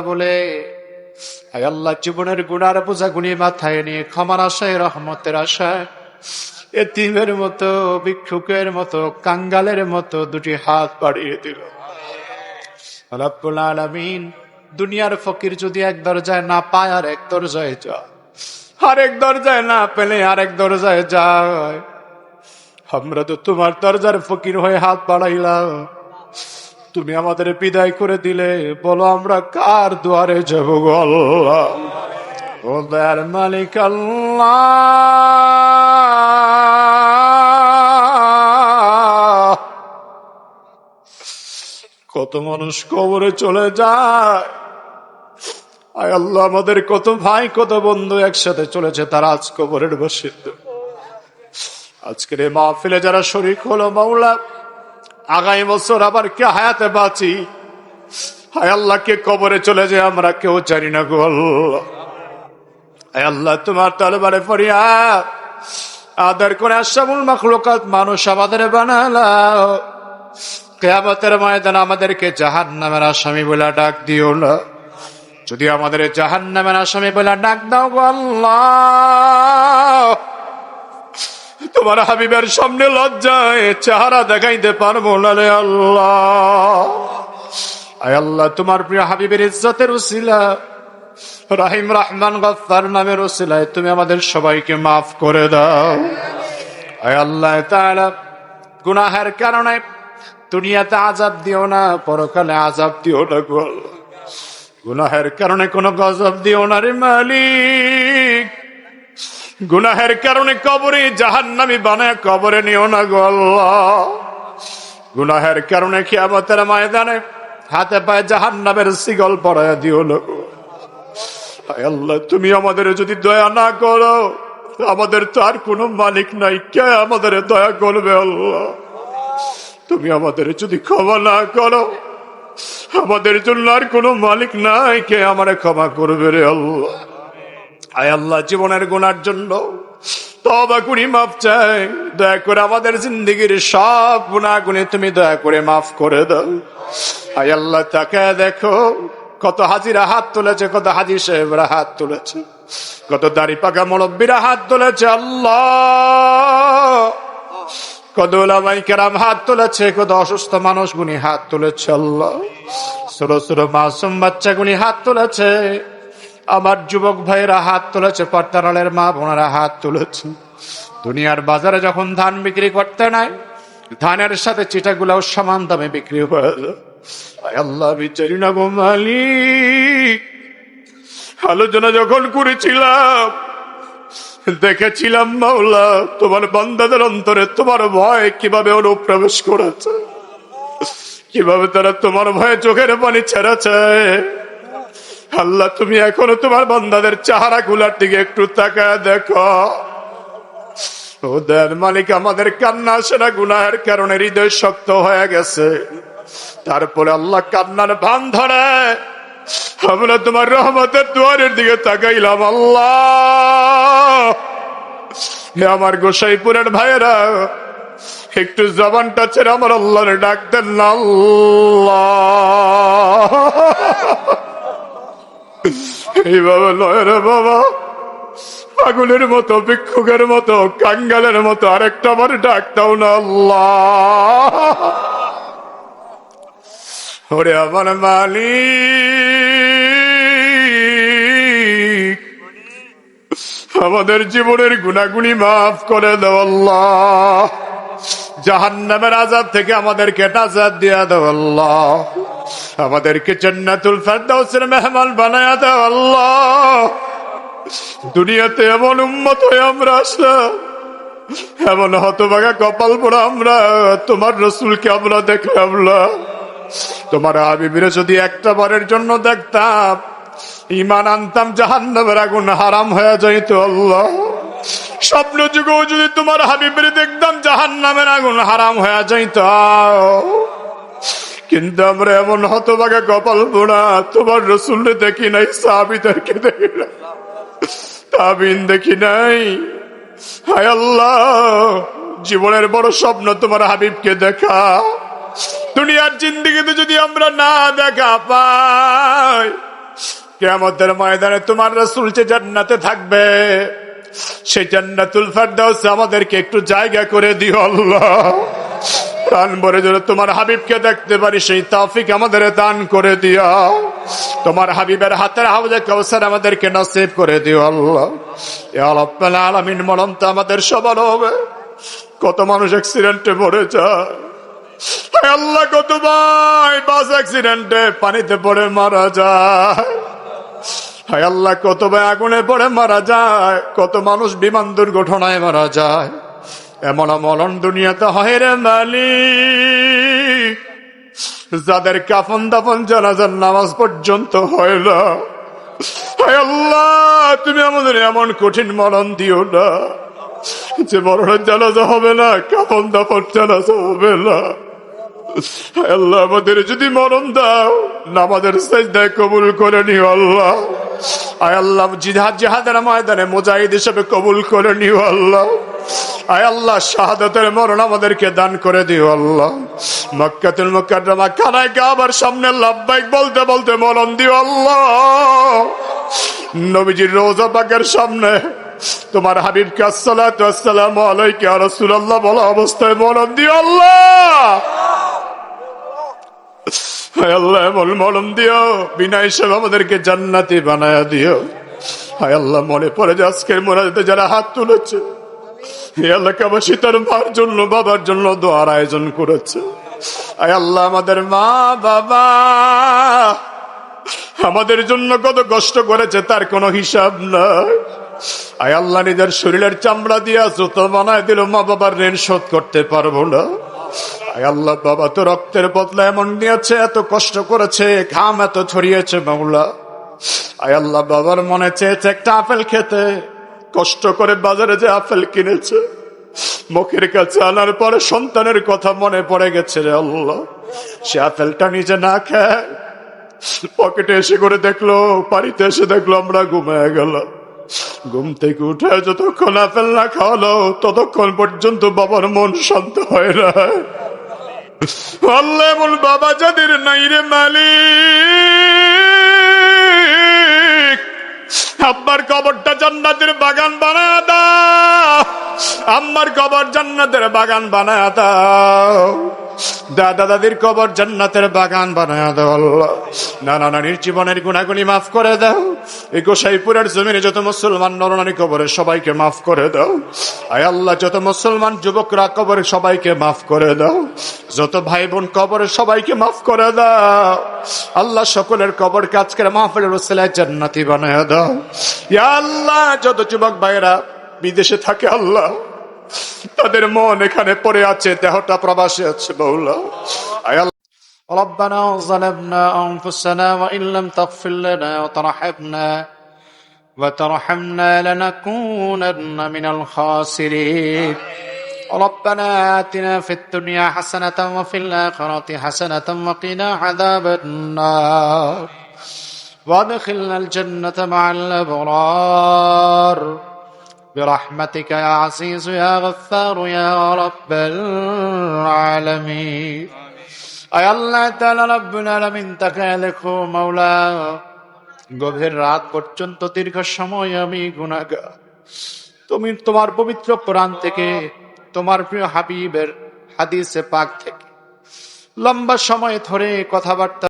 বলে, আয় আল্লাহ, জীবনের গুনার বোঝা গুনি মাথায় নিয়ে ক্ষমার আশায়, রহমতের আশায় এতিমের মতো, ভিক্ষুকের মতো, কাঙ্গালের মতো দুটি হাত বাড়িয়ে দিল। রব্বুল আলামিন, দুনিয়ার ফকির যদি এক দরজায় না পায় আর এক দরজায় যায়, আরেক দরজায় না পেলে আরেক দরজায় যায়, আমরা তো তোমার দরজার ফকির হয়ে হাত বাড়াইলাম, তুমি আমাদের বিদায় করে দিলে, বলো আমরা কার দুয়ারে যাব গো আল্লাহ? ও দয়ার মালিক আল্লাহ, কত মানুষ কবরে চলে যায়। আয় আল্লাহ, আমাদের কত ভাই কত বন্ধু একসাথে চলেছে, তারা আজ কবরের বাসিন্দা। আজকের এই মাহফিলে যারা শরীক হলো, মাওলা, আগামী বছর আবার কে হায়াতে বাঁচি, হায় আল্লাহ, কে কবরে চলে যায় আমরা কেউ জানি না গো আল্লাহ। হায় আল্লাহ, তোমার দরবারে ফরিয়াদ আদর করে আশরাফুল মাখলুকাত মানুষ আমাদের বানালাও, কিয়ামতের ময়দানে আমাদেরকে জাহান্নামের আসামি বলে ডাক দিও না। যদি আমাদের জাহান্নামের আসামি বলে ডাক দাও গো আল্লাহ, তোমার হাবিবের সামনে লজ্জায় চেহারা দেখাইতে পারবো না রে আল্লাহ। আয় আল্লাহ, তোমার প্রিয় হাবিবের ইজ্জতের উসিলা, রাহিম রহমান গফফার নামের উসিলায় তুমি আমাদের সবাইকে মাফ করে দাও। আয় আল্লাহ তাআলা, গুনাহের কারণে দুনিয়াতে আযাব দিও না, পরকালে আযাব দিও না গো আল্লাহ। গুনাহের কারণে কোনো গজব দিও না রে মালিক। গুনাহের কারণে কবরে জাহান্নামী বানায় কবরে নিও না গো আল্লাহ। গুনাহের কারণে কিয়ামতের ময়দানে হাতে পায়ে জাহান্নামের শিকল পরায়া দিও না গো। আয় আল্লাহ, তুমি আমাদের যদি দয়া না করো, আমাদের তো আর কোনো মালিক নাই, কে আমাদের দয়া করবে আল্লাহ? তুমি আমাদের যদি ক্ষমা না করো, আমাদের জন্য আর কোনো মালিক নাই, কে আমারে ক্ষমা করবে রে আল্লাহ? আয় আল্লাহ, জীবনের গুনার জন্য তওবা করি, মাফ চাই, দয়া করে আমাদের জিন্দেগির সব গুনাহগুনি তুমি দয়া করে মাফ করে দাও। আয় আল্লাহ, তাকায় দেখো, কত হাজিরা হাত তুলেছে, কত হাজি সাহেবরা হাত তুলেছে, কত দাড়ি পাকা মুরব্বীরা হাত তুলেছে আল্লাহ, কত উলামায়ে কেরাম হাত তুলেছে, কত অসুস্থ মানুষগুনি হাত তুলেছে আল্লাহ, ছোট ছোট মাসুম বাচ্চাগুনি হাত তুলেছে, আমার যুবক ভাইয়েরা হাত তুলেছে, পর্দারালের মা বোনেরা হাত তুলেছে। দুনিয়ার বাজারে যখন ধান বিক্রি করতে নাই, ধানের সাথে চিটাগুলাও সমান দামে বিক্রি হয়ে যায়। আল্লাহ, বিচারি না গো মালিক, আলোচনা যখন করেছিলাম দেখেছিলাম মাওলা, তোমার বান্দাদের অন্তরে তোমার ভয় কিভাবে অনুপ্রবেশ করেছে, কিভাবে তারা তোমার ভয়ে চোখের পানি ছেড়েছে। আল্লাহ, তুমি এখনো তোমার বান্দাদের চেহারা গুলার দিকে একটু তাকায় দেখো। ওদের মালিক, আমাদের কান্না আসে না, গুনাহের কারণে হৃদয় শক্ত হয়ে গেছে, তারপরে আল্লাহ কান্নার ভান ধরে আমরা তোমার রহমতের দুয়ারের দিকে তাকাইলাম আল্লাহ। হে আমার গোসাইপুরের ভাইয়েরা, একটু জবানটা ছেড়ে আমার আল্লাহরে ডাক দেন না আল্লাহ। এইভাবে লয় রে বাবা, পাগলের মতো, ভিক্ষুকের মতো, কাঙ্গালের মতো আরেকটা আমার ডাক দাও না আল্লাহ। ওরে আমার মালিক, আমাদের জীবনের গুনাহগুনি মাফ করে দাও আল্লাহ। জাহান্নামের আযাব থেকে আমাদেরকে নাজাত দিয়া দাও আল্লাহ। আমাদেরকে জান্নাতুল ফেরদাউসের মেহমান বানায়া দাও আল্লাহ। দুনিয়াতে এমন উম্মত হয়ে আমরা আসলাম, এমন হতভাগা কপাল পোড়া আমরা, তোমার রাসূলকে আমরা দেখলাম না। তোমার হাবিবের যদি একটা বারের জন্য দেখতাম, ঈমান আনতাম, জাহান্নামের আগুন হারাম হয়ে যাইত আল্লাহ। স্বপ্ন যুগেও যদি তোমার হাবিবের দেখতাম, জাহান্নামের আগুন হারাম হয়ে যাইত। কিন্তু আমরা এমন হতভাগা কপাল পোড়া, তোমার রাসূলকে দেখি নাই, সাহাবীদেরকে দেখি নাই, তাবিন দেখি নাই। হায় আল্লাহ, জীবনের বড় স্বপ্ন তোমার হাবিবকে দেখা। দুনিয়ার জিন্দেগিতে যদি আমরা না দেখা পাই, কিয়ামতের ময়দানে তোমার রাসূল যে জান্নাতে থাকবে, সেই জান্নাতুল ফেরদাউসে আমাদেরকে একটু জায়গা করে দিও আল্লাহ। প্রাণ ভরে যেন তোমার হাবিবকে দেখতে পারি সেই তৌফিক আমাদের দান করে দিও। তোমার হাবিবের হাতের হাউজে কাউসার আমাদেরকে নসিব করে দিও আল্লাহ। ইয়া রাব্বাল আলামিন, মরণ তো আমাদের সবার হবে। কত মানুষ অ্যাক্সিডেন্টে মরে যায়, হায় আল্লাহ, কত ভাই বাস অ্যাক্সিডেন্টে পানিতে পড়ে মারা যায়, হায় আল্লাহ, কত ভাই আগুনে পড়ে মারা যায়, কত মানুষ বিমান দুর্ঘটনায় মারা যায়। এমন মরণ দুনিয়াতে হয় রে মালিক, যাদের কাফন দাফন জানাজার নামাজ পর্যন্ত হয় না। হায় আল্লাহ, তুমি আমাদের এমন কঠিন মরণ দিও না যে মরণের জানাজা হবে না, কাফন দাফন জানাজা হবে না। হায় আল্লাহ, আমাদের যদি মরণ দাও, নামাজের সাজদায় কবুল করে নিও আল্লাহ। আয় আল্লাহ, জিহাদের ময়দানে মুজাহিদ হিসেবে কবুল করে নিও আল্লাহ। আয় আল্লাহ, শাহাদাতের মরণ আমাদেরকে দান করে দিও আল্লাহ। মক্কাতুল মুকাররমা খানায় কাবার সামনে লাব্বাইক বলতে বলতে মরণ দিও আল্লাহ। নবীজির রওজা পাকের সামনে তোমার হাবিবকে আসসালাতু ওয়াসসালামু আলাইকা ইয়া রাসূলুল্লাহ বলা অবস্থায় মরণ দিও আল্লাহ। হায় আল্লাহ, এমন মরণ দিও বিনা হিসেবে আমাদেরকে জান্নাতি বানায়া দিও। হায় আল্লাহ, মনে পড়ে যে আজকের মোনাজাতে যারা হাত তুলেছে, এই এলাকাবাসী তার মার জন্য বাবার জন্য দোয়ার আয়োজন করেছে। আয় আল্লাহ, আমাদের মা বাবা আমাদের জন্য কত কষ্ট করেছে তার কোনো হিসাব নাই। আয় আল্লাহ, নিজের শরীরের চামড়া দিয়া জুতো বানায় দিল, মা বাবার ঋণ শোধ করতে পারবো না। আয় আল্লাহ, বাবা তো রক্তের বদলা এমন নিয়েছে, এত কষ্ট করেছে, ঘাম এত ছড়িয়েছে মাওলা। আয় আল্লাহ, বাবার মনে চেয়েছে একটা আপেল খেতে, কষ্ট করে বাজারে যে আপেল কিনেছে, মুখের কাছে আনার পরে সন্তানের কথা মনে পড়ে গেছে রে আল্লাহ। সে আপেলটা নিজে না খায় পকেটে এসে করে দেখলো, বাড়িতে এসে দেখলো আমরা ঘুমিয়ে গেল। ঘুম থেকে উঠে যতক্ষণ আপেল না খাওয়ালো ততক্ষণ পর্যন্ত বাবার মন শান্ত হয় না। আল্লাহ, এমন বাবা যাদের নাই রে মালিক, আব্বার কবরটা জান্নাতের বাগান বানায় দাও, আম্মার কবর জান্নাতের বাগান বানায় দাও, দাদা দাদির কবর জান্নাতের বাগান বানায় দাও আল্লাহ। নানা নানির জীবনের গুনাহগুলি মাফ করে দাও। এই গোসাইপুরের জমিনে যত মুসলমান নরনারী কবরে সবাইকে মাফ করে দাও। আয় আল্লাহ, যত মুসলমান যুবকরা কবরে সবাইকে মাফ করে দাও, যত ভাই বোন কবরে সবাইকে মাফ করে দাও আল্লাহ। সকলের কবর আজকের মাহফিলের ওসিলায় জান্নাতি বানায় দাও ইয়া আল্লাহ। যত যুবক ভাইরা বিদেশে থাকে আল্লাহ, তাদের মন এখানে পড়ে আছে, দেহটা প্রবাসে আছে মাওলা। আয় আল্লাহ, ربنا ظلمنا أنفسنا وإن لم تغفر لنا وترحمنا لنكونن من الخاسرين. ربنا آتنا في الدنيا حسنة وفي الآخرة حسنة وقنا عذاب النار وادخلنا الجنة مع الأبرار برحمتك يا عزيز يا غفار يا رب العالمين. আয় আল্লাহ তাআলা রব্বুল আলামিন, তাকে দেখো মাওলা, গভীর রাত পর্যন্ত দীর্ঘ সময় আমি গুনাহগার, তুমি তোমার পবিত্র কোরআন থেকে, তোমার প্রিয় হাবিবের হাদিসে পাক থেকে লম্বা সময় ধরে কথাবার্তা